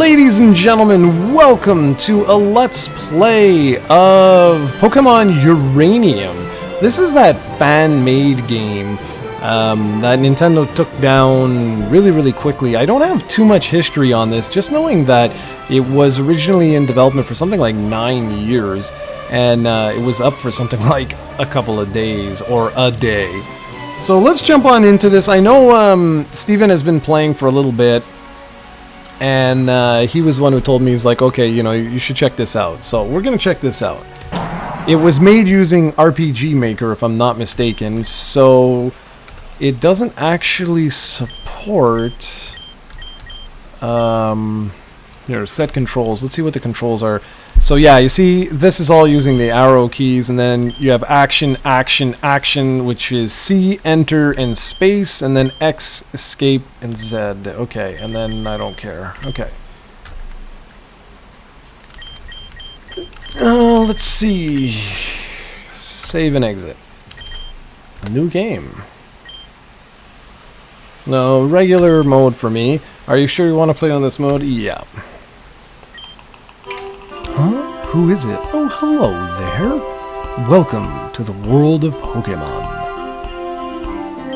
Ladies and gentlemen, welcome to a Let's Play of Pokémon Uranium. This is that fan-made game that Nintendo took down really quickly. I don't have too much history on this, just knowing that it was originally in development for something like 9 years, and it was up for something like a couple of days, or a day. So let's jump on into this. I know Steven has been playing for a little bit, and he was the one who told me, he's like, okay, you know, you should check this out. So we're gonna check this out. It was made using RPG Maker, if I'm not mistaken, so it doesn't actually support here, set controls. Let's see what the controls are. So yeah, you see, this is all using the arrow keys, and then you have action, action, action, which is C, enter, and space, and then X, escape, and Z. Okay, and then I don't care. Okay. Let's see. Save and exit. A new game. No, regular mode for me. Are you sure you want to play on this mode? Yeah. Huh? Who is it? Oh, hello there. Welcome to the world of Pokemon.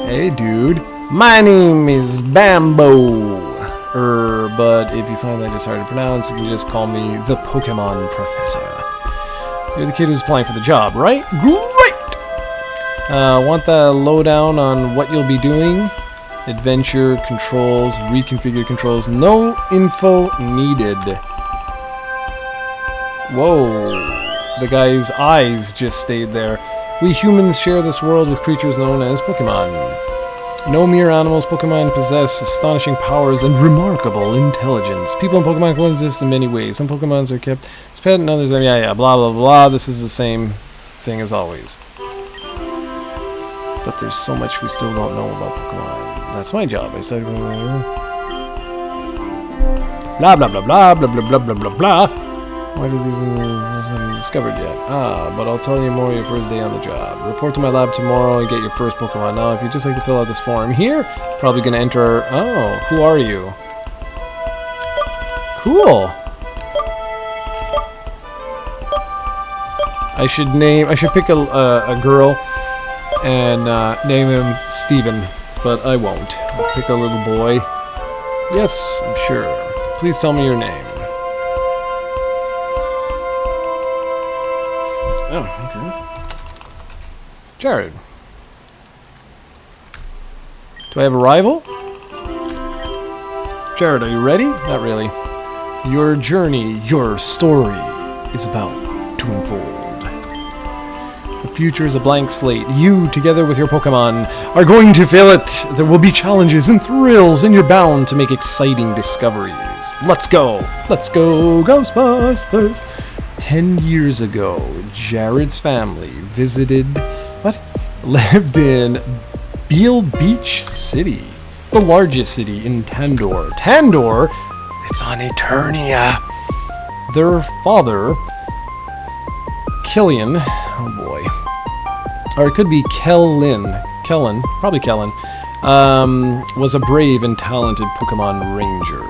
Hey, dude. My name is Bambo. But if you find that just hard to pronounce, you can just call me the Pokemon Professor. You're the kid who's applying for the job, right? Great! Want the lowdown on what you'll be doing? Adventure, controls, reconfigure controls. No info needed. Whoa. The guy's eyes just stayed there. We humans share this world with creatures known as Pokemon. No mere animals, Pokemon possess astonishing powers and remarkable intelligence. People in Pokemon coexist in many ways. Some Pokemons are kept as pet and others are, yeah, blah, blah, blah. This is the same thing as always. But there's so much we still don't know about Pokemon. That's my job. I started blah blah blah blah blah blah blah blah blah blah. Why do these haven't discovered yet? But I'll tell you more your first day on the job. Report to my lab tomorrow and get your first Pokemon. Now, if you'd just like to fill out this form here, probably gonna enter. Oh, who are you? Cool. I should pick a girl and name him Steven. But I won't. I'll pick a little boy. Yes, I'm sure. Please tell me your name. Oh, okay. Jared. Do I have a rival? Jared, are you ready? Not really. Your journey, your story is about to unfold. The future is a blank slate. You, together with your Pokemon, are going to fill it. There will be challenges and thrills, and you're bound to make exciting discoveries. Let's go! Let's go, Ghostbusters! 10 years ago, Jared's family lived in Beale Beach City, the largest city in Tandor. Tandor? It's on Eternia! Their father, Killian, oh boy, or it could be Kellen, probably Kellen, was a brave and talented Pokemon Ranger.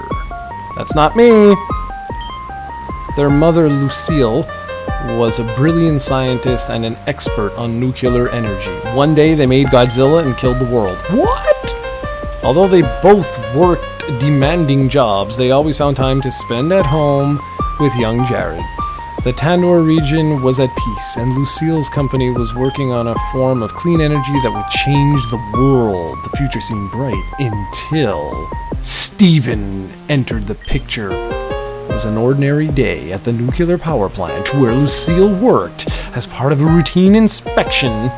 That's not me! Their mother, Lucille, was a brilliant scientist and an expert on nuclear energy. One day they made Godzilla and killed the world. What? Although they both worked demanding jobs, they always found time to spend at home with young Jared. The Tandor region was at peace, and Lucille's company was working on a form of clean energy that would change the world. The future seemed bright until Steven entered the picture. It was an ordinary day at the nuclear power plant where Lucille worked as part of a routine inspection.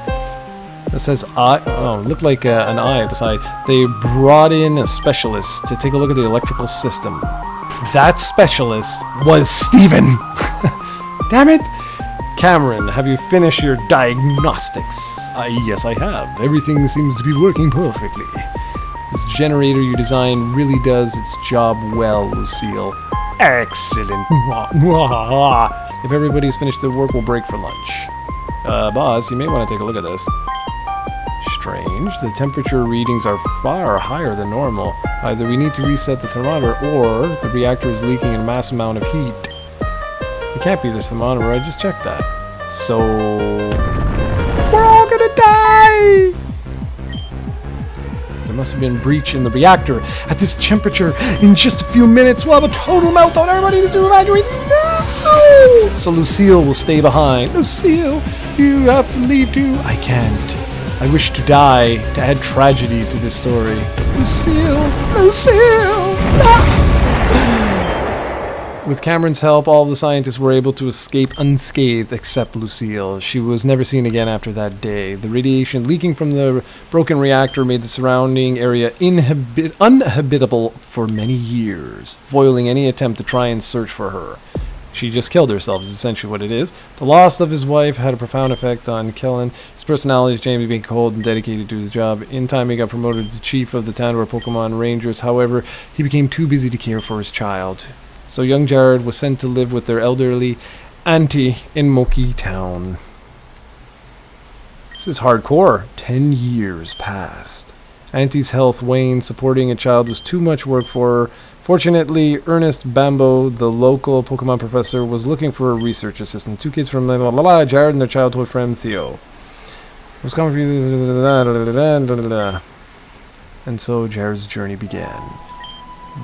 That says eye. Oh, it looked like an eye at the side. They brought in a specialist to take a look at the electrical system. That specialist was Steven! Damn it! Cameron, have you finished your diagnostics? Yes, I have. Everything seems to be working perfectly. This generator you designed really does its job well, Lucille. Excellent. If everybody's finished their work, we'll break for lunch. Boss, you may want to take a look at this. strange. The temperature readings are far higher than normal. Either we need to reset the thermometer, or the reactor is leaking a massive amount of heat. It can't be the thermometer, I just checked that. So... we're all gonna die! There must have been a breach in the reactor. At this temperature, in just a few minutes, we'll have a total meltdown. Everybody needs to evacuate. No! So Lucille will stay behind. Lucille, you have to leave too. I can't. I wish to die to add tragedy to this story. Lucille! Lucille! Ah! With Cameron's help, all the scientists were able to escape unscathed except Lucille. She was never seen again after that day. The radiation leaking from the broken reactor made the surrounding area uninhabitable for many years, foiling any attempt to try and search for her. She just killed herself, is essentially what it is. The loss of his wife had a profound effect on Kellen. His personality is Jamie being cold and dedicated to his job. In time, he got promoted to chief of the Tandor Pokémon Rangers. However, he became too busy to care for his child. So young Jared was sent to live with their elderly auntie in Moki Town. This is hardcore. 10 years passed. Auntie's health waned. Supporting a child was too much work for her. Fortunately, Ernest Bambo, the local Pokemon professor, was looking for a research assistant. Two kids from Jared and their childhood friend Theo. Was coming for you. And so Jared's journey began.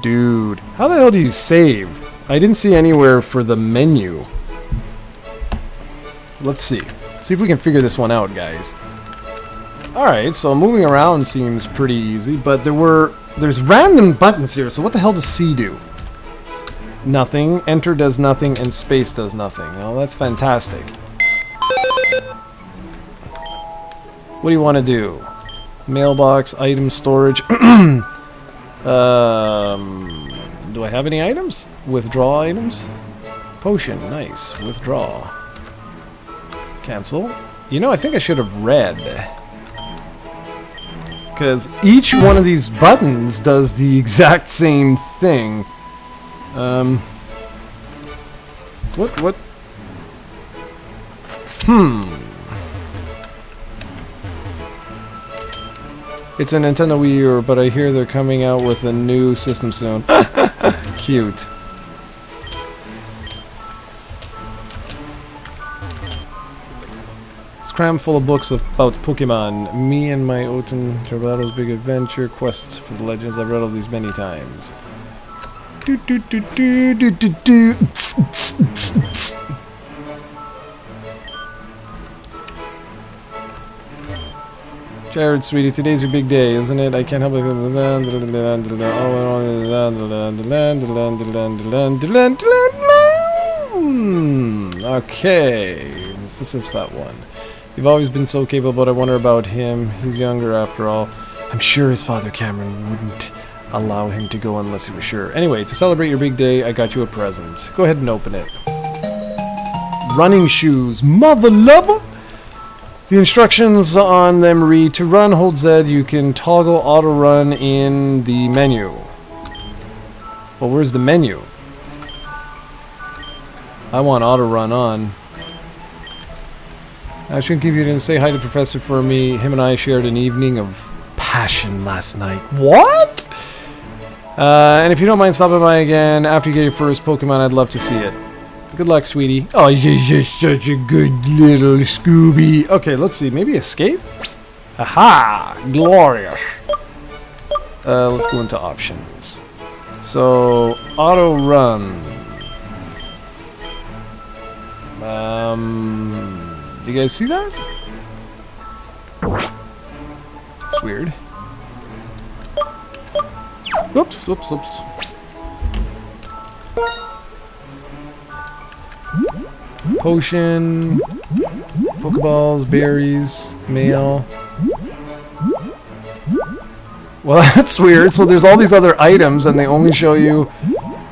Dude, how the hell do you save? I didn't see anywhere for the menu. Let's see. See if we can figure this one out, guys. Alright, so moving around seems pretty easy, but there's random buttons here, so what the hell does C do? Nothing, enter does nothing, and space does nothing. Oh, that's fantastic. What do you want to do? Mailbox, item storage. Do I have any items? Withdraw items? Potion, nice. Withdraw. Cancel. You know, I think I should have read. Because each one of these buttons does the exact same thing. What? It's a Nintendo Wii U, but I hear they're coming out with a new system soon. Cute. It's crammed full of books about Pokemon. Me and my Oten Geraldo's Big Adventure, quests for the legends. I've read all these many times. Jared, sweetie, today's your big day, isn't it? I can't help it. Okay. What's that one? You've always been so capable, but I wonder about him. He's younger after all. I'm sure his father, Cameron, wouldn't allow him to go unless he was sure. Anyway, to celebrate your big day, I got you a present. Go ahead and open it. Running shoes. Mother lover! The instructions on them read, to run, hold Z. You can toggle auto run in the menu. Well, where's the menu? I want auto run on. I shouldn't keep you to say hi to Professor for me. Him and I shared an evening of passion last night. What? And if you don't mind stopping by again after you get your first Pokemon, I'd love to see it. Good luck, sweetie. Oh, you're just such a good little Scooby. Okay, let's see. Maybe escape? Aha! Glorious. Let's go into options. So, auto run. You guys see that? It's weird. Whoops, whoops, whoops. Potion, Pokeballs, berries, mail. Well, that's weird. So there's all these other items, and they only show you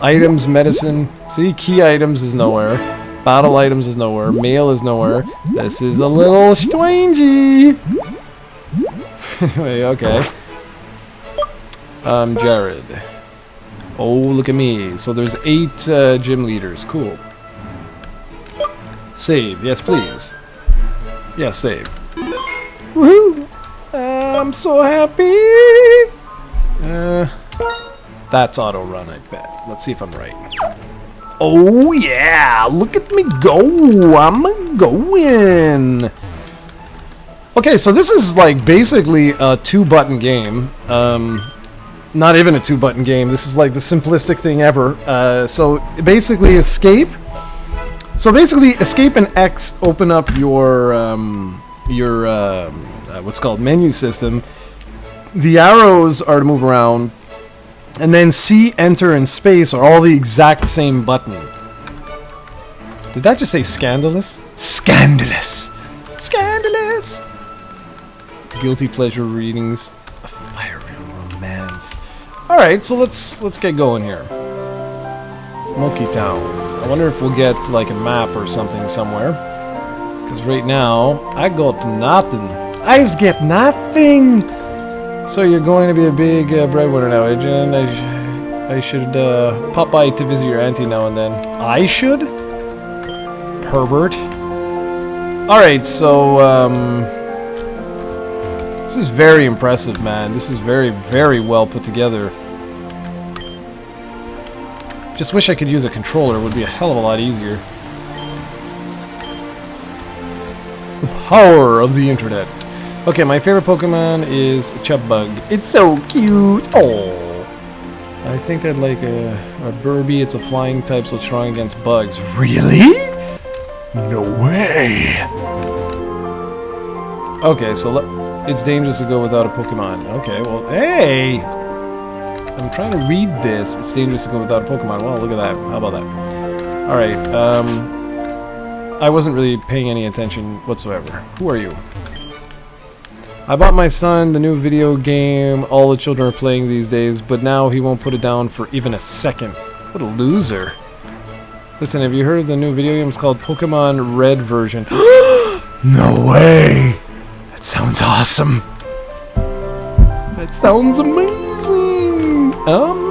items, medicine. See, key items is nowhere. Battle items is nowhere. Mail is nowhere. This is a little strangey. Anyway, okay. Jared. Oh, look at me. So there's 8 gym leaders. Cool. Save. Yes, please. Yes, save. Woohoo! I'm so happy. That's auto run, I bet. Let's see if I'm right. Oh yeah, look at me go. I'm going. Okay, so this is like basically a 2-button game. Not even a 2-button game. This is like the simplistic thing ever. So basically escape. So basically escape and X open up your what's called menu system. The arrows are to move around. And then C, enter, and space are all the exact same button. Did that just say scandalous? Scandalous! Scandalous! Guilty pleasure readings. A fiery romance. Alright, so let's get going here. Monkey Town. I wonder if we'll get like a map or something somewhere. Because right now, I got nothing. I just get nothing! So you're going to be a big breadwinner now, Adrian. I should pop by to visit your auntie now and then. I should? Pervert. Alright, so this is very impressive, man. This is very, very well put together. Just wish I could use a controller. It would be a hell of a lot easier. The power of the internet. Okay, my favorite Pokemon is Chubbug. It's so cute. Oh, I think I'd like a Burby. It's a flying type, so strong against bugs. Really? No way. Okay, so it's dangerous to go without a Pokemon. Okay, well, hey! I'm trying to read this. It's dangerous to go without a Pokemon. Well, look at that. How about that? Alright, I wasn't really paying any attention whatsoever. Who are you? I bought my son the new video game all the children are playing these days, but now he won't put it down for even a second. What a loser. Listen, have you heard of the new video game? It's called Pokémon Red version. No way! That sounds awesome. That sounds amazing! Amazing!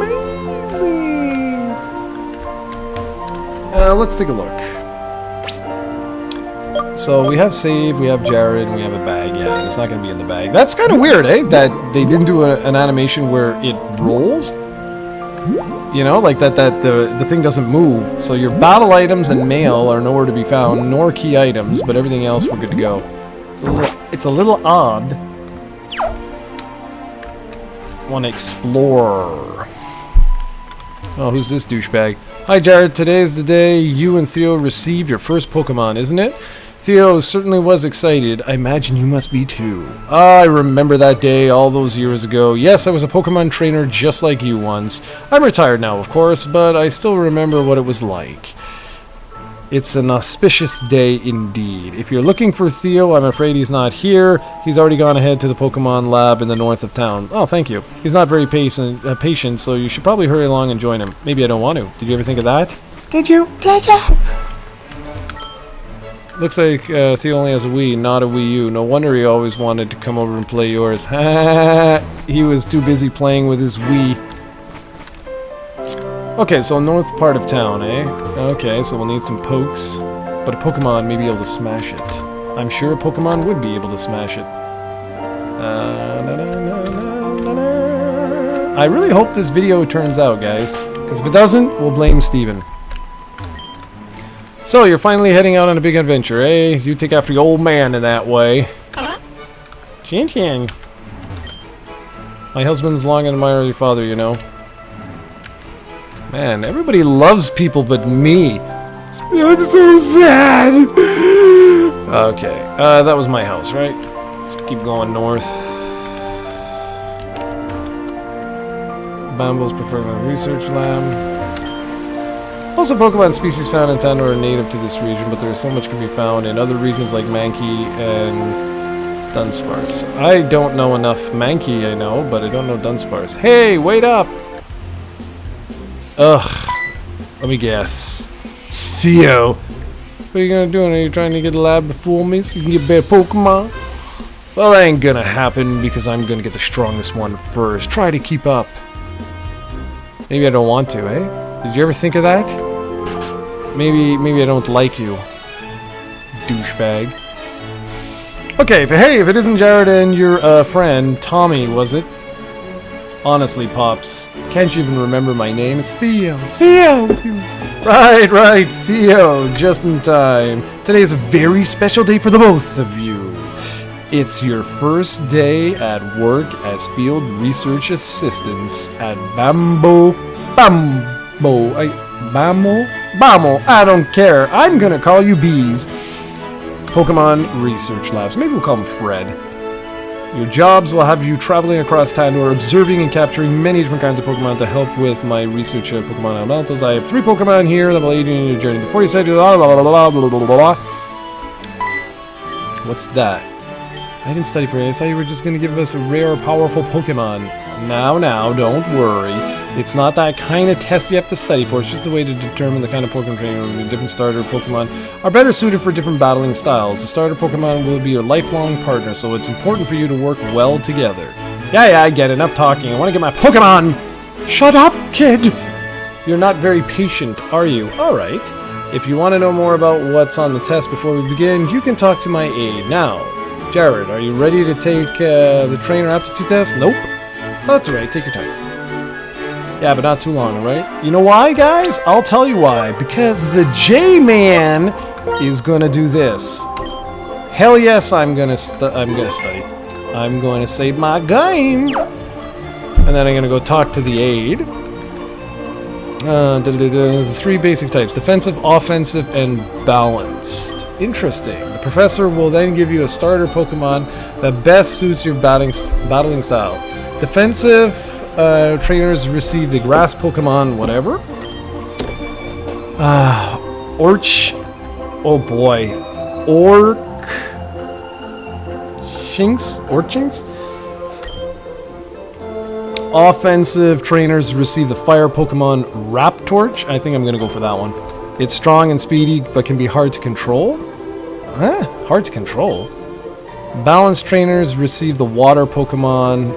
Let's take a look. So we have save, we have Jared, and we have a bag. Yeah, it's not going to be in the bag. That's kind of weird, eh? That they didn't do an animation where it rolls. You know, like that the thing doesn't move. So your battle items and mail are nowhere to be found, nor key items, but everything else we're good to go. It's a little odd. Want to explore. Oh, who's this douchebag? Hi Jared, today is the day you and Theo received your first Pokemon, isn't it? Theo certainly was excited. I imagine you must be too. I remember that day all those years ago. Yes, I was a Pokemon trainer just like you once. I'm retired now, of course, but I still remember what it was like. It's an auspicious day indeed. If you're looking for Theo, I'm afraid he's not here. He's already gone ahead to the Pokemon lab in the north of town. Oh, thank you. He's not very patient, so you should probably hurry along and join him. Maybe I don't want to. Did you ever think of that? Did you? Did you? Looks like Theo only has a Wii, not a Wii U. No wonder he always wanted to come over and play yours. He was too busy playing with his Wii. Okay, so north part of town, eh? Okay, so we'll need some pokes. But a Pokemon may be able to smash it. I'm sure a Pokemon would be able to smash it. I really hope this video turns out, guys. Because if it doesn't, we'll blame Steven. So, you're finally heading out on a big adventure, eh? You take after your old man in that way. Chin Chin. My husband's long admired your father, you know. Man, everybody loves people but me. I'm so sad. Okay, that was my house, right? Let's keep going north. Bambos preferred by the research lab. Also, Pokemon species found in town are native to this region, but there's so much can be found in other regions like Mankey and Dunsparce. I don't know enough Mankey, I know, but I don't know Dunsparce. Hey, wait up! Ugh. Let me guess. Theo! What are you gonna do? Are you trying to get a lab to fool me so you can get better Pokemon? Well, that ain't gonna happen because I'm gonna get the strongest one first. Try to keep up. Maybe I don't want to, eh? Did you ever think of that? Maybe I don't like you. Douchebag. Okay, but hey, if it isn't Jared and your friend, Tommy, was it? Honestly, Pops, can't you even remember my name? It's Theo. Theo! Right, Theo, just in time. Today is a very special day for the both of you. It's your first day at work as field research assistants at Bambo, I don't care. I'm gonna call you Bees. Pokemon Research Labs. Maybe we'll call them Fred. Your jobs will have you traveling across Tandor, observing and capturing many different kinds of Pokemon to help with my research of Pokemon Elementals. I have 3 Pokemon here that will aid you in your journey. Before you say blah blah blah blah blah blah blah. What's that? I didn't study for it. I thought you were just going to give us a rare, powerful Pokemon. Now, don't worry. It's not that kind of test you have to study for. It's just a way to determine the kind of Pokemon training. Different starter Pokemon are better suited for different battling styles. The starter Pokemon will be your lifelong partner, so it's important for you to work well together. Yeah, I get it. Enough talking. I want to get my Pokemon! Shut up, kid! You're not very patient, are you? Alright. If you want to know more about what's on the test before we begin, you can talk to my aide. Now, Jared, are you ready to take the trainer aptitude test? Nope. That's alright, take your time. Yeah, but not too long, alright? You know why, guys? I'll tell you why. Because the J-Man is gonna do this. Hell yes, I'm gonna study. I'm going to save my game. And then I'm gonna go talk to the aide. The 3 basic types. Defensive, offensive, and balanced. Interesting. The professor will then give you a starter Pokemon that best suits your battling style. Defensive trainers receive the grass Pokemon, whatever. Orchinks. Offensive trainers receive the fire Pokemon Raptorch. I think I'm gonna go for that one. It's strong and speedy, but can be hard to control. Hard to control. Balanced trainers receive the water Pokemon,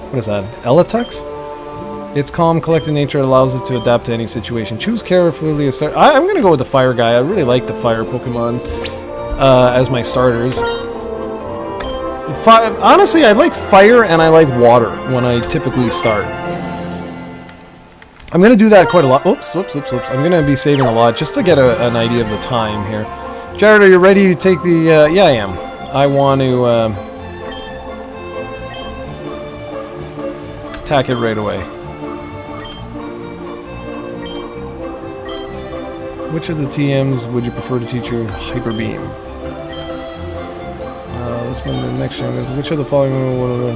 what is that? Elatux? Its calm, collected nature allows it to adapt to any situation. Choose carefully a start. I'm gonna go with the fire guy. I really like the fire Pokemons as my starters. Honestly, I like fire and I like water when I typically start. I'm gonna do that quite a lot. Oops. I'm gonna be saving a lot just to get an idea of the time here. Jared, are you ready to take the, yeah, I am. I want to, attack it right away. Which of the TMs would you prefer to teach your Hyper Beam? Let's move to the next one. Which of the following...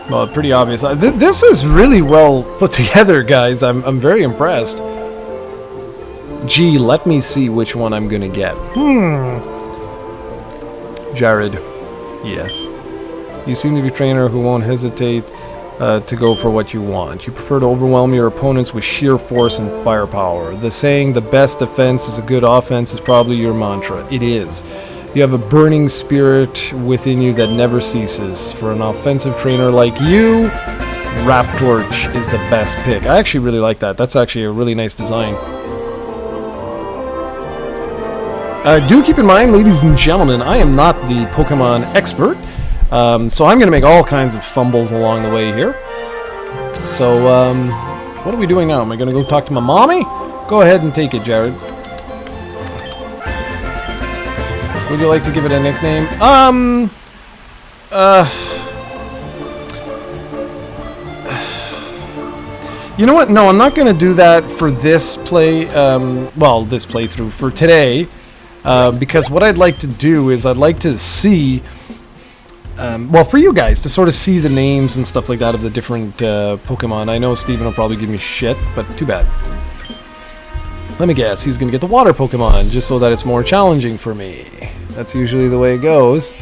Well, pretty obvious. This is really well put together, guys. I'm very impressed. Gee, let me see which one I'm gonna get. Jared. Yes. You seem to be a trainer who won't hesitate to go for what you want. You prefer to overwhelm your opponents with sheer force and firepower. The saying, the best defense is a good offense, is probably your mantra. It is. You have a burning spirit within you that never ceases. For an offensive trainer like you, Raptorch is the best pick. I actually really like that. That's actually a really nice design. Do keep in mind, ladies and gentlemen, I am not the Pokemon expert, so I'm going to make all kinds of fumbles along the way here. So, what are we doing now? Am I going to go talk to my mommy? Go ahead and take it, Jared. Would you like to give it a nickname? You know what? No, I'm not going to do that for this this playthrough, for today. Because what I'd like to do is I'd like to see, for you guys, to sort of see the names and stuff like that of the different Pokemon. I know Steven will probably give me shit, but too bad. Let me guess, he's going to get the water Pokemon, just so that it's more challenging for me. That's usually the way it goes.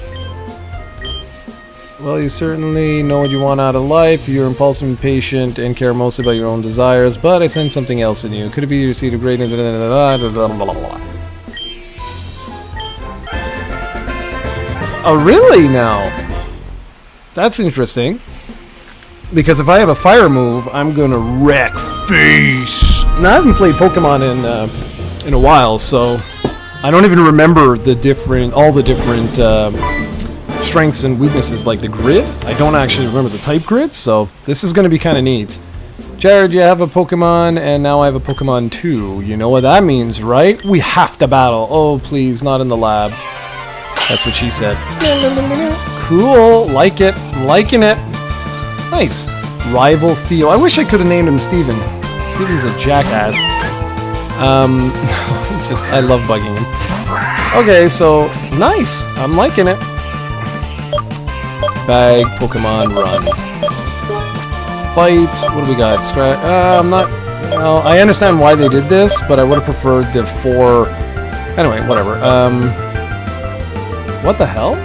Well, you certainly know what you want out of life. You're impulsive and patient and care mostly about your own desires, but I sense something else in you. Could it be your seed of greatness? Oh, really now? That's interesting. Because if I have a fire move, I'm gonna wreck face. Now, I haven't played Pokemon in a while, so I don't even remember all the different strengths and weaknesses, like the grid. I don't actually remember the type grid, so this is gonna be kind of neat. Jared, you have a Pokemon, and now I have a Pokemon too. You know what that means, right? We have to battle. Oh, please, not in the lab. That's what she said. Cool, like it, I'm liking it. Nice. Rival Theo. I wish I could have named him Steven. Steven's a jackass. I love bugging him. Okay, so, nice. I'm liking it. Bag, Pokemon, run. Fight. What do we got? I'm not... Well, I understand why they did this, but I would have preferred the 4... Anyway, whatever. What the hell?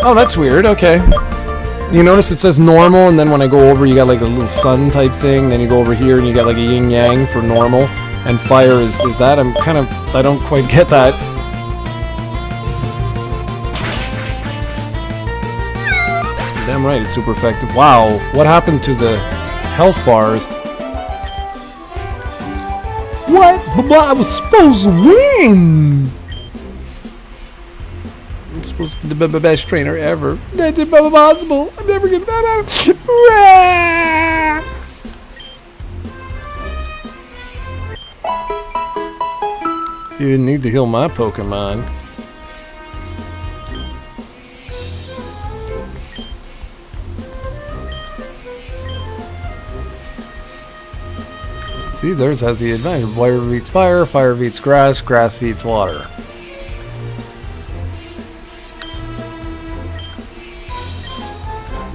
Oh, that's weird. Okay. You notice it says normal, and then when I go over, you got like a little sun type thing. Then you go over here, and you got like a yin yang for normal, and fire is that. I don't quite get that. Damn right, it's super effective. Wow, what happened to the health bars? What? I was supposed to win. I'm supposed to be the best trainer ever. That's impossible. I'm never gonna. You didn't need to heal my Pokemon. See, theirs has the advantage. Water beats fire, fire beats grass, grass beats water.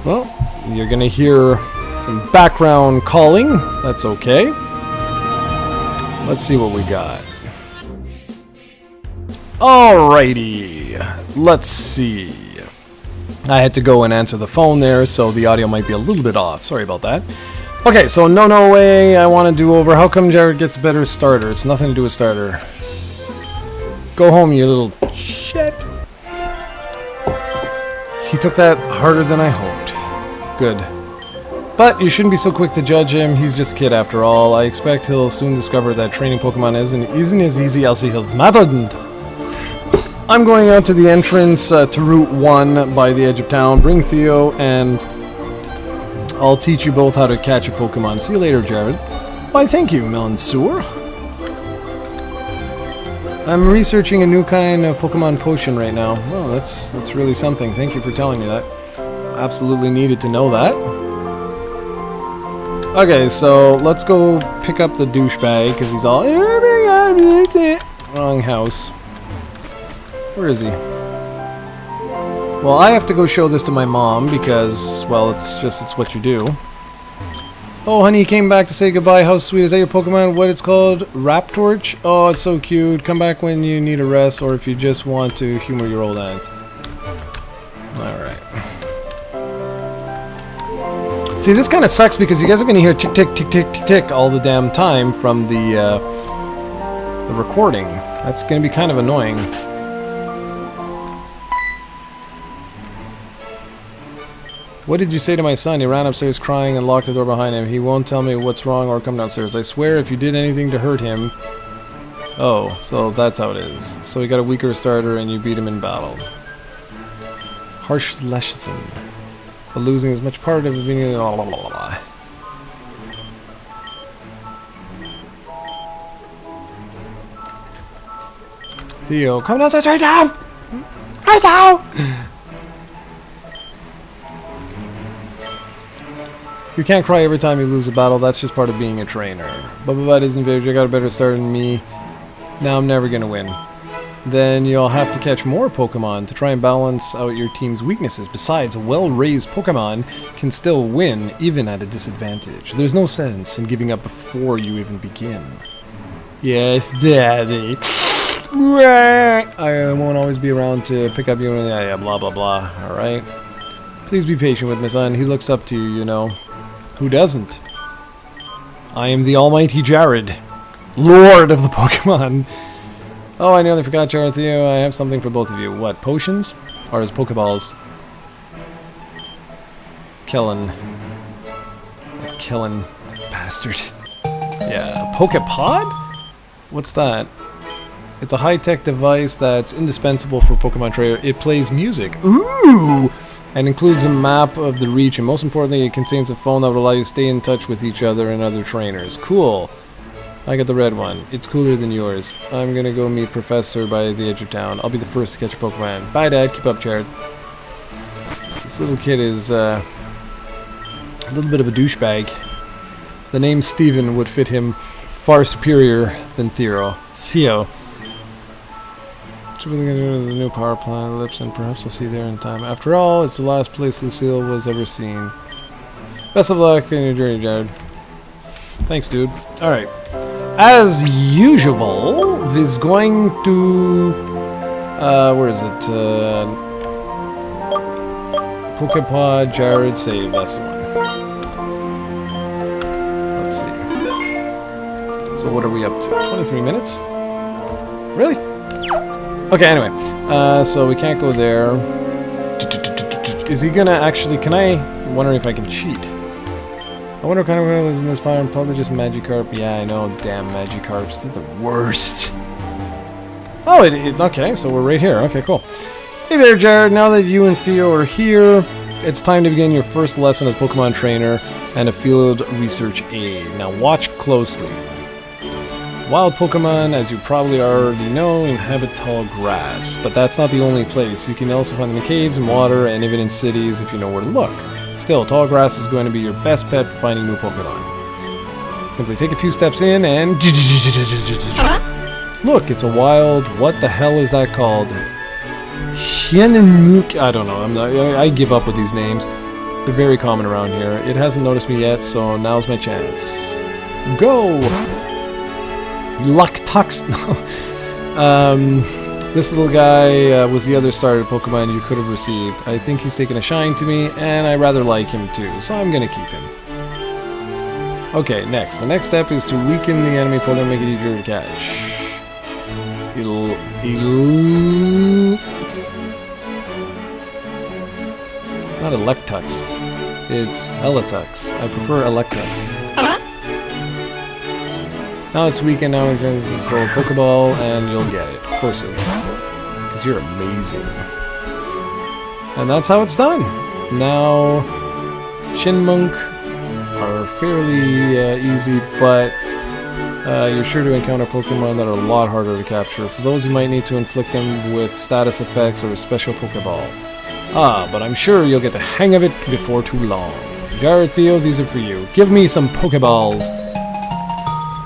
Well, you're gonna hear some background calling. That's okay. Let's see what we got. Alrighty. Let's see. I had to go and answer the phone there, so the audio might be a little bit off. Sorry about that. Okay, so no way I want to do over. How come Jared gets a better starter? It's nothing to do with starter. Go home, you little shit. He took that harder than I hoped. Good. But you shouldn't be so quick to judge him. He's just a kid after all. I expect he'll soon discover that training Pokemon isn't as easy as he's imagined. I'm going out to the entrance to Route 1 by the edge of town. Bring Theo, and I'll teach you both how to catch a Pokemon. See you later, Jared. Why, thank you, Monsieur. I'm researching a new kind of Pokemon potion right now. Oh, that's really something. Thank you for telling me that. Absolutely needed to know that. Okay, so let's go pick up the douchebag, because he's all... Wrong house. Where is he? Well, I have to go show this to my mom because, well, it's what you do. Oh, honey, you came back to say goodbye. How sweet. Is that your Pokemon? What it's called? Raptorch? Oh, it's so cute. Come back when you need a rest or if you just want to humor your old aunt. Alright. See, this kind of sucks because you guys are going to hear tick, tick, tick, tick, tick, tick all the damn time from the recording. That's going to be kind of annoying. What did you say to my son? He ran upstairs crying and locked the door behind him. He won't tell me what's wrong or come downstairs. I swear if you did anything to hurt him... Oh, so that's how it is. So he got a weaker starter and you beat him in battle. Harsh lesson. But losing is much part of being... Theo, come downstairs right now! Right now! You can't cry every time you lose a battle, that's just part of being a trainer. But isn't very, I got a better start than me. Now I'm never gonna win. Then you'll have to catch more Pokemon to try and balance out your team's weaknesses. Besides, a well-raised Pokemon can still win, even at a disadvantage. There's no sense in giving up before you even begin. Yes, Daddy. I won't always be around to pick up you and yeah, blah blah blah, alright? Please be patient with my son, he looks up to you, you know. Who doesn't? I am the almighty Jared, Lord of the Pokemon. Oh, I nearly forgot, Jared Theo. I have something for both of you. What, potions? Or his Pokeballs. Kellen. That Kellen bastard. Yeah, Pokepod? What's that? It's a high-tech device that's indispensable for Pokemon trainer. It plays music. Ooh! And includes a map of the region. Most importantly, it contains a phone that will allow you to stay in touch with each other and other trainers. Cool. I got the red one. It's cooler than yours. I'm gonna go meet Professor by the edge of town. I'll be the first to catch a Pokemon. Bye, Dad. Keep up, Jared. This little kid is a little bit of a douchebag. The name Steven would fit him far superior than Theo. What are they going to do to the new power plant, Lips, and perhaps I'll see you there in time. After all, it's the last place Lucille was ever seen. Best of luck in your journey, Jared. Thanks, dude. Alright. As usual, is going to... where is it? Pokepod, Jared, save. That's the one. Let's see. So what are we up to? 23 minutes? Really? Okay, anyway, so we can't go there. Is he gonna actually, I'm wondering if I can cheat. I wonder what kind of animal is in this pattern. Probably just Magikarp. Yeah, I know, damn Magikarps, they're the worst. Oh, okay, so we're right here. Okay, cool. Hey there, Jared, now that you and Theo are here, it's time to begin your first lesson as Pokemon trainer and a field research aide. Now watch closely. Wild Pokemon, as you probably already know, inhabit tall grass, but that's not the only place. You can also find them in caves and water, and even in cities if you know where to look. Still, tall grass is going to be your best bet for finding new Pokemon. Simply take a few steps in and... Look, it's a wild... What the hell is that called? Hienenmuk... I don't know, I give up with these names. They're very common around here. It hasn't noticed me yet, so now's my chance. Go! Luck-Tux. This little guy was the other starter Pokemon you could have received. I think he's taken a shine to me, and I rather like him too, so I'm gonna keep him. Okay, next. The next step is to weaken the enemy Pokemon, make it easier to catch. It's not Electux. It's Eletux. I prefer Electux. Now it's weekend, now we're going to throw a Pokeball and you'll get it. Of course it will. Because you're amazing. And that's how it's done. Now, Shinmunk are fairly easy, but you're sure to encounter Pokemon that are a lot harder to capture. For those, you might need to inflict them with status effects or a special Pokeball. Ah, but I'm sure you'll get the hang of it before too long. Jared, Theo, these are for you. Give me some Pokeballs.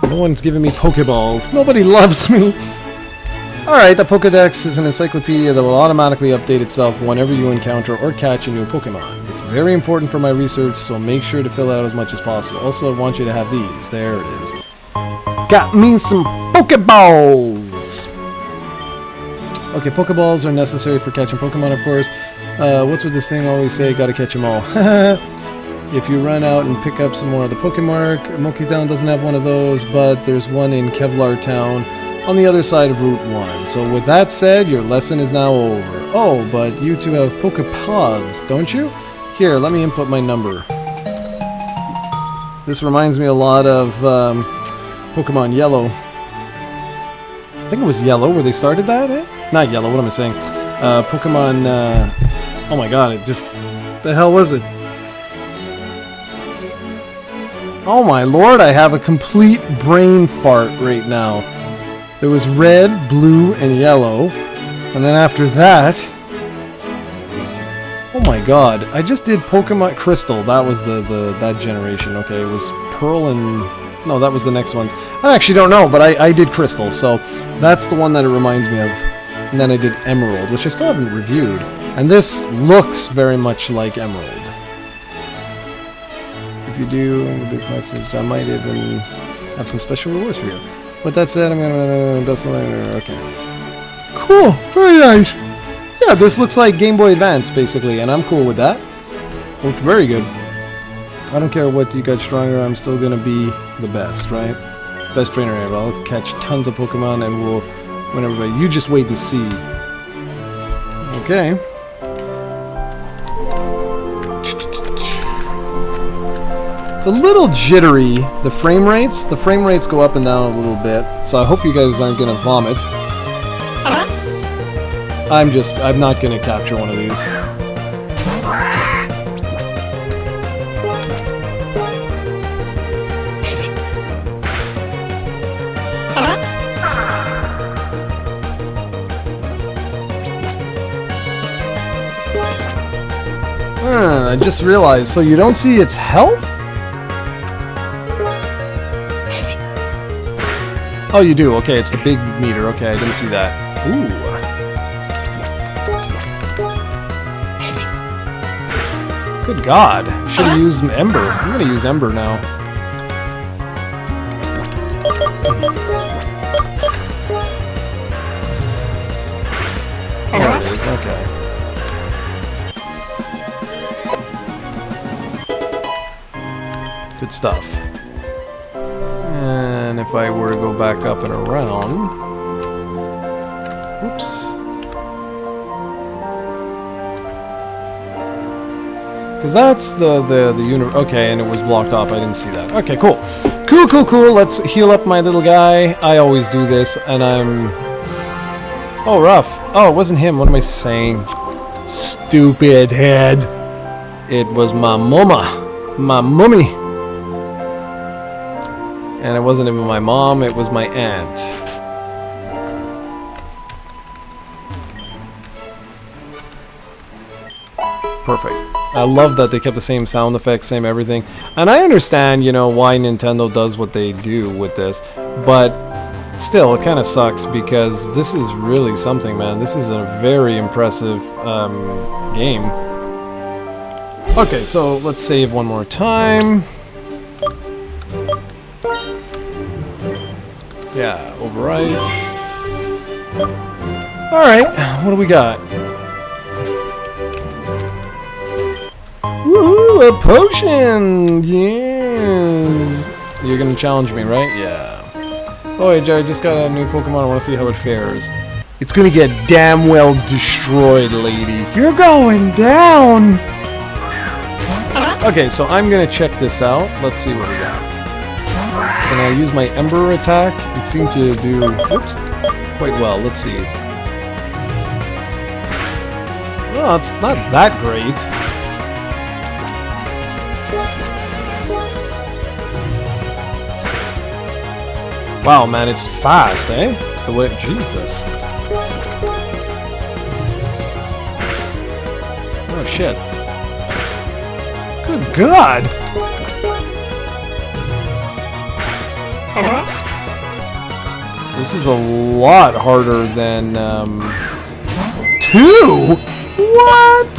No one's giving me Pokeballs. Nobody loves me. Alright, the Pokedex is an encyclopedia that will automatically update itself whenever you encounter or catch a new Pokemon. It's very important for my research, so make sure to fill out as much as possible. Also, I want you to have these. There it is. Got me some Pokeballs! Okay, Pokeballs are necessary for catching Pokemon, of course. What's with this thing I always say? Gotta catch them all. If you run out and pick up some more of the Pokemark, Monkey Town doesn't have one of those, but there's one in Kevlar Town on the other side of Route 1. So with that said, your lesson is now over. Oh, but you two have Pokepods, don't you? Here, let me input my number. This reminds me a lot of Pokemon Yellow. I think it was Yellow where they started that, eh? Not Yellow, what am I saying? Pokemon, oh my god, it just... the hell was it? Oh my lord, I have a complete brain fart right now. There was red, blue, and yellow. And then after that... oh my god, I just did Pokemon Crystal. That was that generation. Okay, it was Pearl and... no, that was the next ones. I actually don't know, but I did Crystal, so that's the one that it reminds me of. And then I did Emerald, which I still haven't reviewed. And this looks very much like Emerald. If you do the big packages, I might even have some special rewards for you. With that said, I'm gonna... okay. Cool! Very nice! Yeah, this looks like Game Boy Advance, basically, and I'm cool with that. Well, it's very good. I don't care what you got stronger, I'm still gonna be the best, right? Best trainer ever. I'll catch tons of Pokemon and we'll win everybody. You just wait and see. Okay. It's a little jittery, the frame rates. The frame rates go up and down a little bit, so I hope you guys aren't gonna vomit. I'm not gonna capture one of these. I just realized, so you don't see its health? Oh, you do. Okay, it's the big meter. Okay, I didn't see that. Ooh. Good God. Should have used Ember. I'm going to use Ember now. There it is. Okay. Good stuff. And if I were to go back up and around... Oops. Because that's the universe. Okay, and it was blocked off. I didn't see that. Okay, cool. Cool. Let's heal up my little guy. I always do this, and I'm... Oh, rough. Oh, it wasn't him. What am I saying? Stupid head. It was my mama. My mummy. And it wasn't even my mom, it was my aunt. Perfect. I love that they kept the same sound effects, same everything. And I understand, you know, why Nintendo does what they do with this. But still, it kind of sucks because this is really something, man. This is a very impressive game. Okay, so let's save one more time. Yeah, overwrite. Alright, what do we got? Woohoo, a potion! Yes! You're gonna challenge me, right? Yeah. Oh, hey, Jared, just got a new Pokemon. I want to see how it fares. It's gonna get damn well destroyed, lady. You're going down! Okay, so I'm gonna check this out. Let's see what we got. Can I use my Ember attack? It seemed to do, oops, quite well. Let's see. Well, it's not that great. Wow, man, it's fast, eh? The way, Jesus. Oh, shit. Good God! This is a lot harder than, 2? What?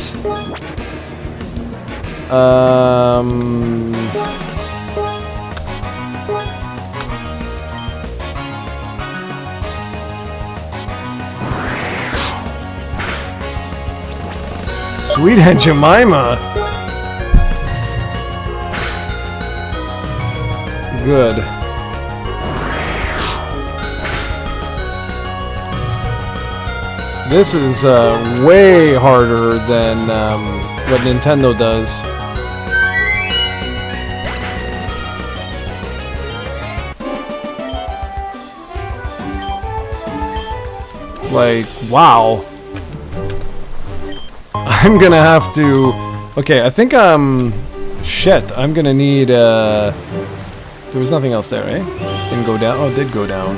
Sweet Aunt Jemima. Good. This is way harder than what Nintendo does. Like, wow. I'm gonna have to... Okay, I think shit, I'm gonna need there was nothing else there, eh? Didn't go down. Oh, it did go down.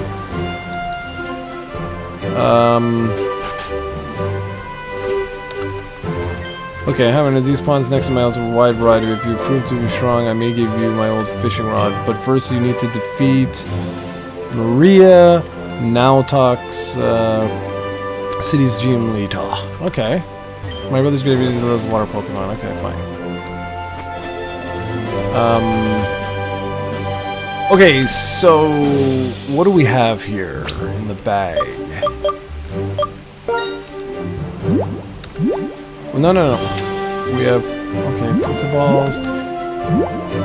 Okay, I have one of these ponds next to my house with a wide variety. If you prove to be strong, I may give you my old fishing rod. But first you need to defeat Maria, Nautox, city's gym leader. Okay. My brother's gonna be those water Pokemon. Okay, fine. Okay, so what do we have here in the bag? No. We have, okay, Pokeballs.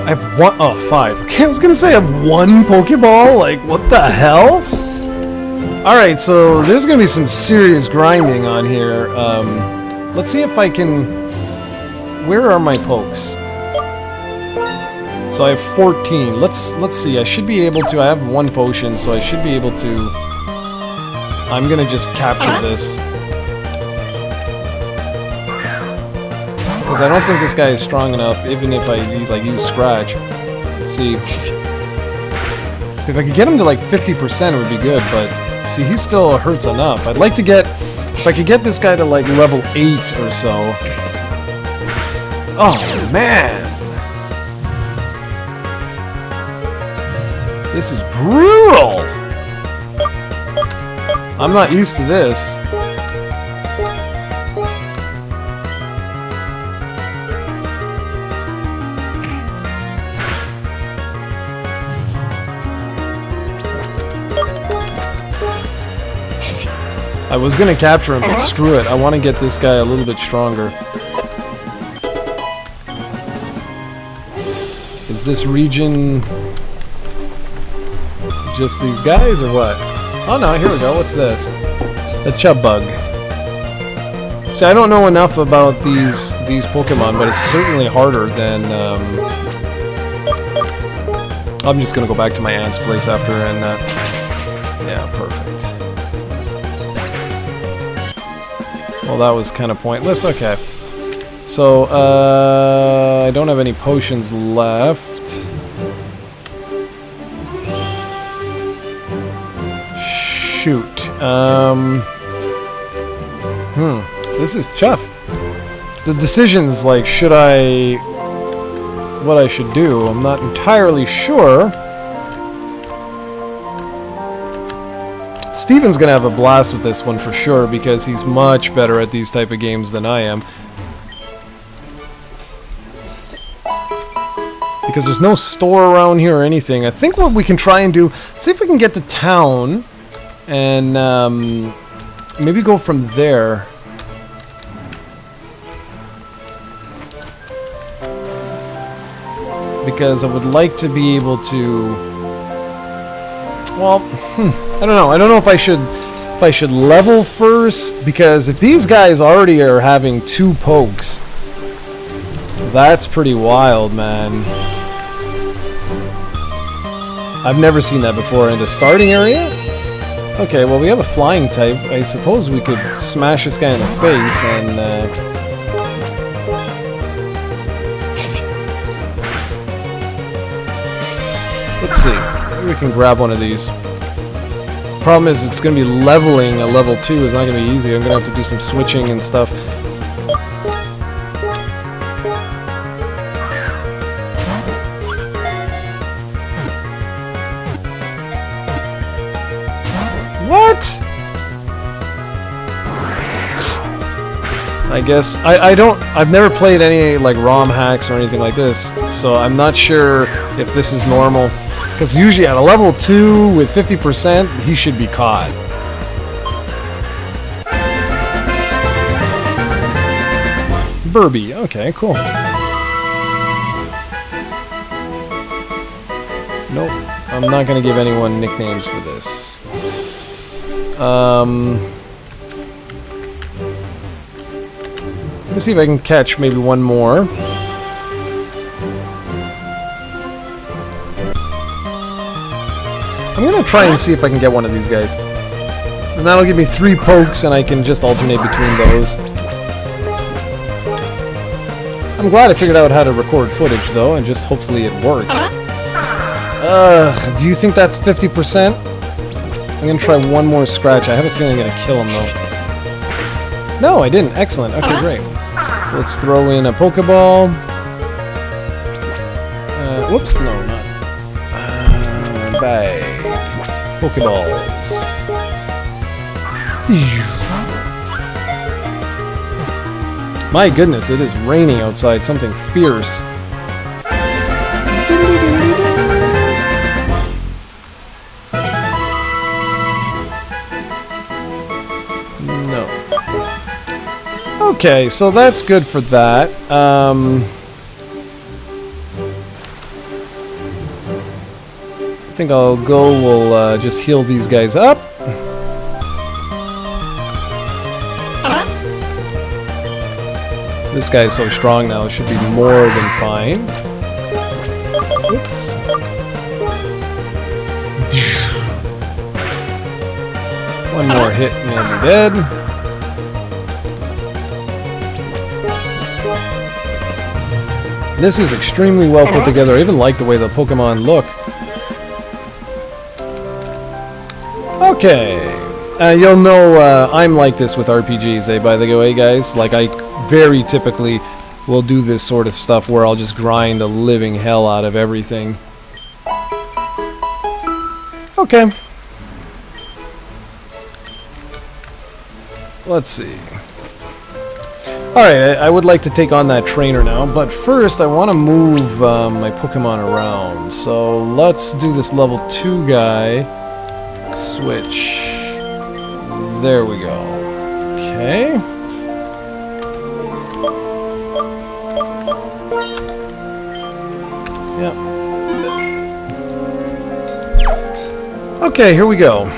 I have one, oh, 5. Okay, I was gonna say I have 1 Pokeball? Like, what the hell? Alright, so there's gonna be some serious grinding on here. Let's see if I can... Where are my pokes? So I have 14. Let's see. I should be able to. I have 1 potion, so I should be able to. I'm gonna just capture this because I don't think this guy is strong enough. Even if I use Scratch. Let's see. See if I could get him to like 50%, it would be good. But see, he still hurts enough. I'd like to get. If I could get this guy to like level 8 or so. Oh man. This is brutal! I'm not used to this. I was gonna capture him, but screw it. I want to get this guy a little bit stronger. Is this region just these guys or what? Oh no, here we go. What's this? The chub bug. See, I don't know enough about these Pokemon, but it's certainly harder than. I'm just gonna go back to my aunt's place after and yeah, perfect. Well, that was kind of pointless. Okay, so I don't have any potions left. Shoot. This is tough. The decision's like, what I should do. I'm not entirely sure. Steven's gonna have a blast with this one for sure because he's much better at these type of games than I am. Because there's no store around here or anything. I think what we can try and do, see if we can get to town and maybe go from there. Because I would like to be able to. Well, I don't know. I don't know if I should level first, because if these guys already are having 2 pokes, that's pretty wild, man. I've never seen that before in the starting area. Okay, well, we have a flying type. I suppose we could smash this guy in the face and... let's see. Maybe we can grab one of these. Problem is, it's going to be leveling a level 2. It's not going to be easy. I'm going to have to do some switching and stuff. What? I guess I've never played any like ROM hacks or anything like this, so I'm not sure if this is normal. Because usually at a level 2 with 50%, he should be caught. Burby, okay, cool. Nope, I'm not gonna give anyone nicknames for this. Let me see if I can catch maybe one more. I'm gonna try and see if I can get one of these guys. And that'll give me 3 pokes and I can just alternate between those. I'm glad I figured out how to record footage though, and just hopefully it works. Do you think that's 50%? I'm gonna try one more scratch. I have a feeling I'm gonna kill him though. No, I didn't. Excellent. Okay, great. So let's throw in a Pokeball. Whoops, no, not. Bag. Pokeballs. My goodness, it is raining outside. Something fierce. No. Okay, so that's good for that. I think I'll go, we'll just heal these guys up. This guy is so strong now, it should be more than fine. Oops. One more hit and he'll be dead. This is extremely well put together. I even like the way the Pokemon look. Okay. You'll know I'm like this with RPGs, by the way, guys. Like, I very typically will do this sort of stuff where I'll just grind the living hell out of everything. Okay. Let's see. Alright, I would like to take on that trainer now, but first I want to move my Pokemon around. So let's do this level 2 guy. Switch. There we go. Okay. Yep. Okay, here we go.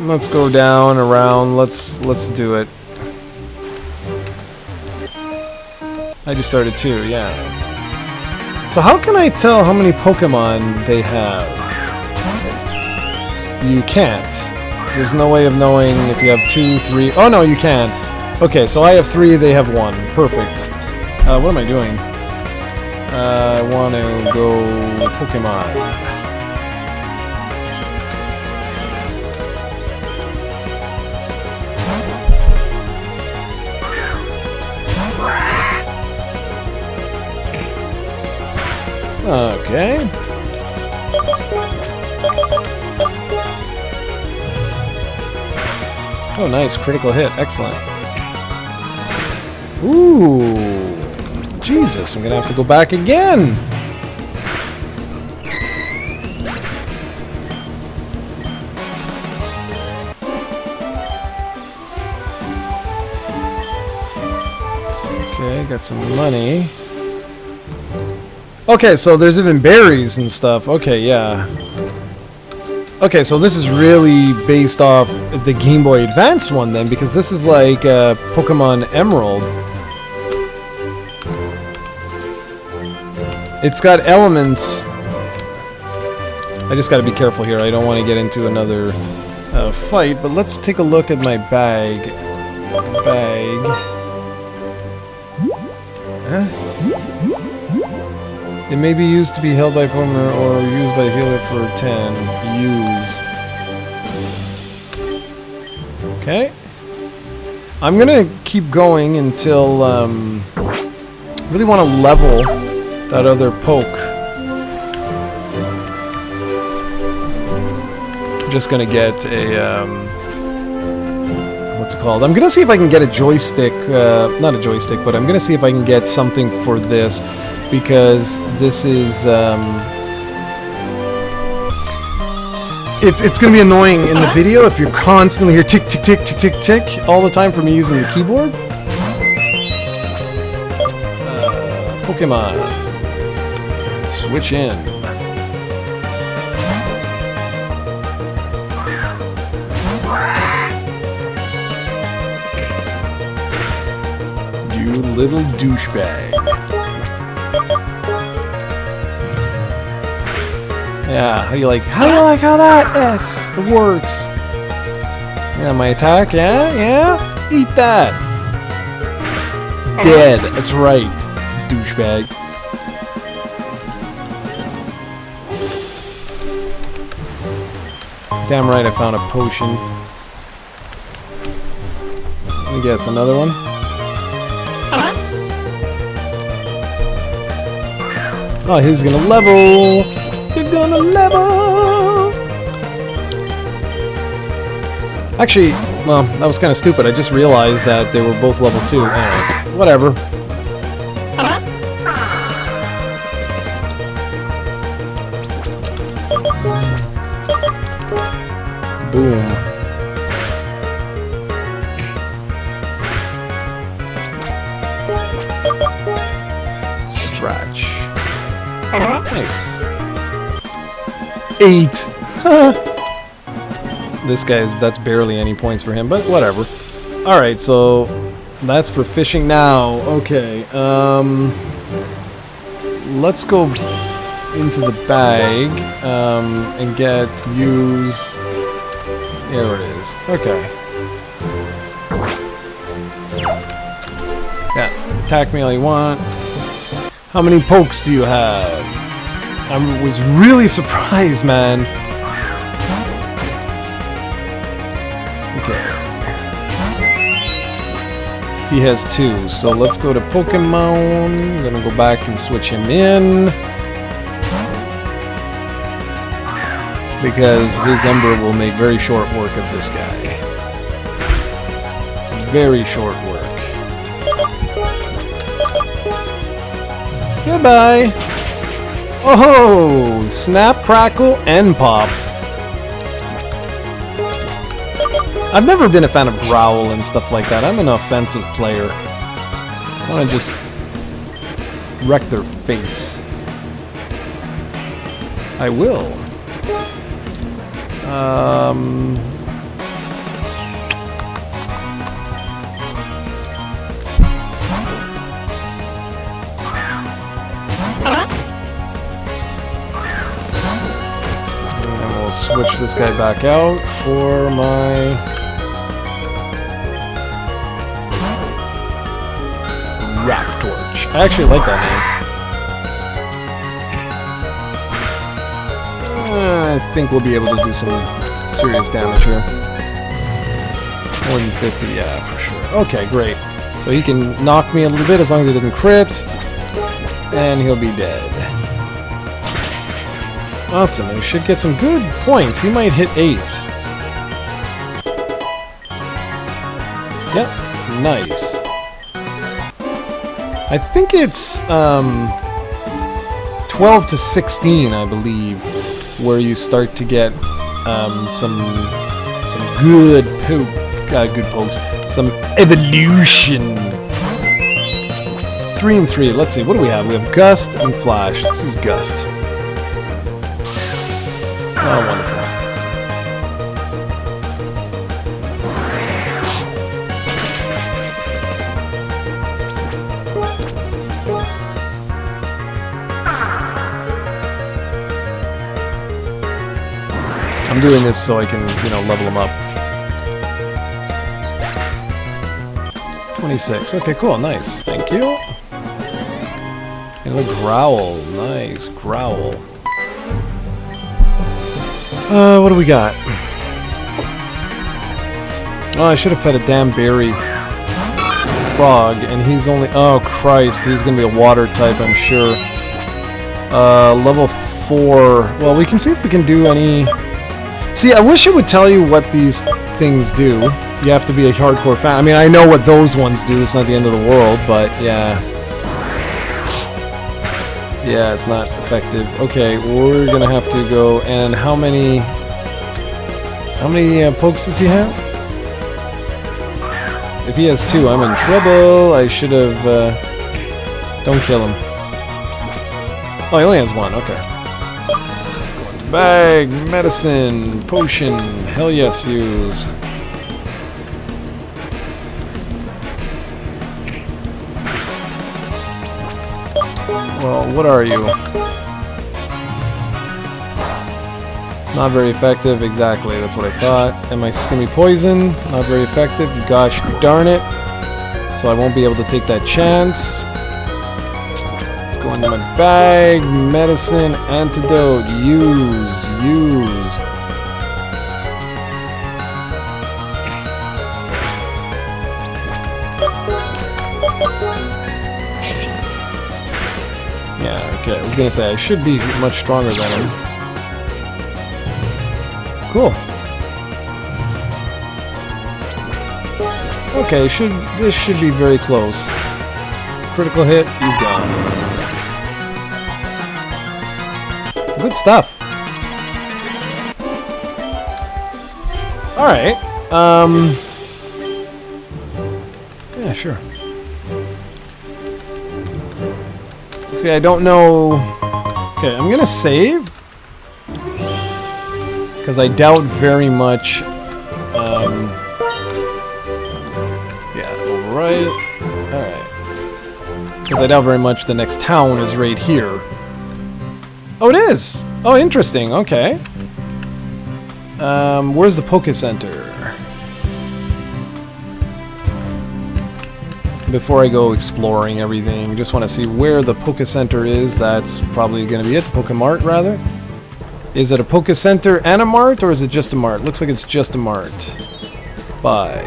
Let's go down, around, let's do it. I just started too, yeah. So how can I tell how many Pokemon they have? You can't. There's no way of knowing if you have 2, 3... Oh no, you can. Okay, so I have 3, they have 1. Perfect. What am I doing? I want to go Pokemon. Okay. Oh, nice. Critical hit. Excellent. Ooh. Jesus, I'm gonna have to go back again. Okay, got some money. Okay, so there's even berries and stuff. Okay, yeah. Okay, so this is really based off the Game Boy Advance one then, because this is like Pokemon Emerald. It's got elements. I just gotta be careful here. I don't want to get into another fight, but let's take a look at my bag. Huh? It may be used to be held by Pokemon or used by the healer for 10. Use. Okay. I'm gonna keep going until, really want to level that other poke. I'm just gonna get a, what's it called? I'm gonna see if I can get a joystick, not a joystick, but I'm gonna see if I can get something for this. Because this is, it's going to be annoying in the video if you're constantly here tick, tick, tick, tick, tick, tick all the time for me using the keyboard. Pokemon. Switch in. You little douchebag. Yeah, how do you like how that works? Yeah, my attack, yeah? Eat that! Dead, that's right, douchebag. Damn right I found a potion. Let me guess, another one? Oh, he's gonna level! You're gonna level! Actually, well, that was kind of stupid. I just realized that they were both level 2. Anyway, whatever. Boom. Scratch. Nice. 8. This guy's, that's barely any points for him, but whatever. Alright, so That's for fishing now. Okay. Let's go into the bag and use. There it is. Okay. Yeah. Attack me all you want. How many pokes do you have? I was really surprised, man. Okay. He has 2, so let's go to Pokémon. I'm gonna go back and switch him in. Because his Ember will make very short work of this guy. Very short work. Goodbye! Oh! Snap, crackle, and pop. I've never been a fan of Growl and stuff like that. I'm an offensive player. I want to just wreck their face. I will. And we'll switch this guy back out for my Rap Torch. I actually like that name. I think we'll be able to do some serious damage here. More than 50, yeah, for sure. Okay, great. So he can knock me a little bit as long as he doesn't crit. And he'll be dead. Awesome, we should get some good points. He might hit 8. Yep, nice. I think it's 12 to 16, I believe, where you start to get some good pokes, some evolution. 3 and 3. Let's see. What do we have? We have Gust and Flash. Let's use Gust. Oh, wonderful. I'm doing this so I can, level them up. 26. Okay, cool. Nice. Thank you. And a Growl. Nice. Growl. What do we got? Oh, I should have fed a damn berry frog, and he's only... Oh, Christ. He's going to be a water type, I'm sure. Level 4. Well, we can see if we can do any... See, I wish it would tell you what these things do. You have to be a hardcore fan. I mean, I know what those ones do. It's not the end of the world, but yeah. Yeah, it's not effective. Okay, we're gonna have to go. And how many pokes does he have? If he has 2, I'm in trouble. I should have. Don't kill him. Oh, he only has 1. Okay. Bag, medicine, potion, hell yes, use. Well, what are you? Not very effective, exactly, that's what I thought. Am I gonna be poison? Not very effective, gosh darn it. So I won't be able to take that chance. Go into my bag, medicine, antidote, use. Yeah, okay, I was gonna say, I should be much stronger than him. Cool. Okay, this should be very close. Critical hit, he's gone. Good stuff. Alright. Yeah, sure. See, I don't know... Okay, I'm gonna save. Because I doubt very much... Yeah, override. right? Alright. Because I doubt very much the next town is right here. Oh, it is! Oh, interesting. Okay. Where's the Poké Center? Before I go exploring everything, just want to see where the Poké Center is. That's probably going to be it. The Pokémart, rather. Is it a Poké Center and a Mart, or is it just a Mart? Looks like it's just a Mart. Buy.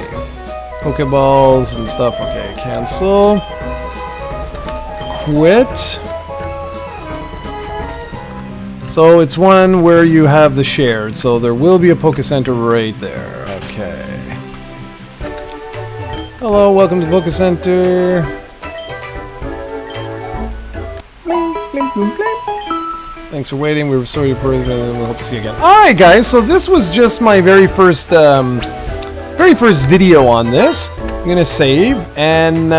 Pokeballs and stuff. Okay, cancel. Quit. So it's one where you have the shared, so there will be a Poké Center right there. Okay. Hello, welcome to Poké Center. Thanks for waiting. We were sorry for we'll hope to see you again. Alright guys, so this was just my very first video on this. I'm gonna save and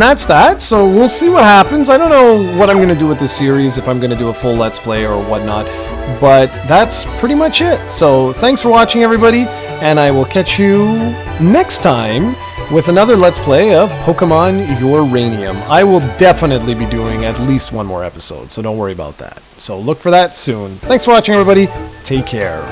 that's that. So we'll see what happens. I don't know what I'm gonna do with this series, if I'm gonna do a full Let's Play or whatnot. But that's pretty much it. So thanks for watching everybody, and I will catch you next time with another Let's Play of Pokemon Uranium. I will definitely be doing at least one more episode, so don't worry about that. So look for that soon. Thanks for watching everybody. Take care.